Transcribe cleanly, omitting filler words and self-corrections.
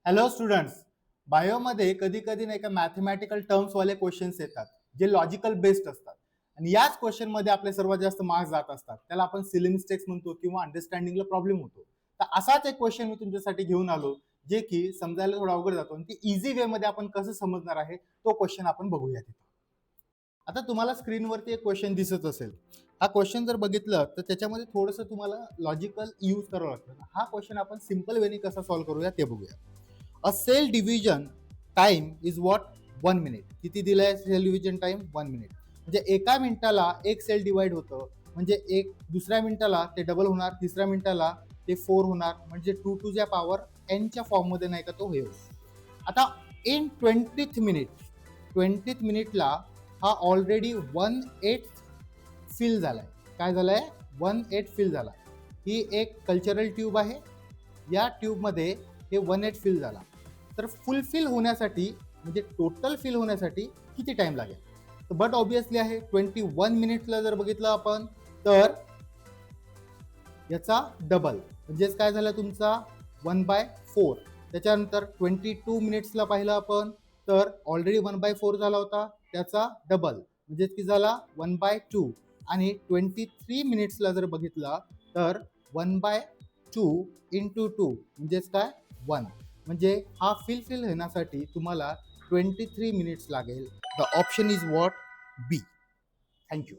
Hello students. बायोमध्ये कधी कधी नाही का मॅथमॅटिकल टर्म्सवाले क्वेश्चन्स येतात जे लॉजिकल बेस्ड असतात आणि याच क्वेश्चनमध्ये आपले सर्वात जास्त मार्क्स जात असतात. त्याला आपण सिली मिस्टेक्स म्हणतो किंवा अंडरस्टँडिंगला प्रॉब्लेम होतो. तर असाच एक क्वेश्चन मी तुमच्यासाठी घेऊन आलो जे की समजायला थोडा अवघड जातो आणि ती इझी वे मध्ये आपण कसं समजणार आहे तो क्वेश्चन आपण बघूया तिथे. आता तुम्हाला स्क्रीनवरती एक क्वेश्चन दिसत असेल. हा क्वेश्चन जर बघितलं तर त्याच्यामध्ये थोडंसं तुम्हाला लॉजिकल यूज करावं लागतं. हा क्वेश्चन आपण सिम्पल वेने कसा सॉल्व्ह करूया ते बघूया. A cell division time is what 1 minute. किती दिलाय सेल डिव्हिजन टाइम? 1 मिनिट. म्हणजे एका मिनिटाला एक सेल डिवाइड होतं. म्हणजे एक दुसऱ्या मिनिटाला ते डबल होणार, तिसऱ्या मिनिटाला ते 4 होणार, म्हणजे 2 टू च्या पॉवर n च्या फॉर्ममध्ये नाही का तो होईल. आता इन 20th मिनिट, 20th मिनिटला हा ऑलरेडी 1/8 फिल झालाय. काय झालाय? 1/8 फिल झाला. ही एक कल्चरल ट्यूब आहे. या ट्यूबमध्ये हे 1/8 फिल झाला. तर फुलफिल होण्यासाठी म्हणजे टोटल फिल होण्यासाठी किती टाइम लागेल? तर बट ऑब्विसली आहे 21 मिनिट्सला जर बघितलं आपण तर याचा डबल म्हणजेच काय झालं तुमचा 1/4. त्याच्यानंतर 22 मिनिट्सला पाहिलं आपण तर ऑलरेडी 1/4 झाला होता, त्याचा डबल म्हणजेच की झाला 1/2. आणि 23 मिनिट्सला जर बघितला तर 1/2 इंटू 2 म्हणजेच काय 1. म्हणजे हा फिल होण्यासाठी तुम्हाला 23 मिनिट्स लागेल. The option is what? B. Thank you.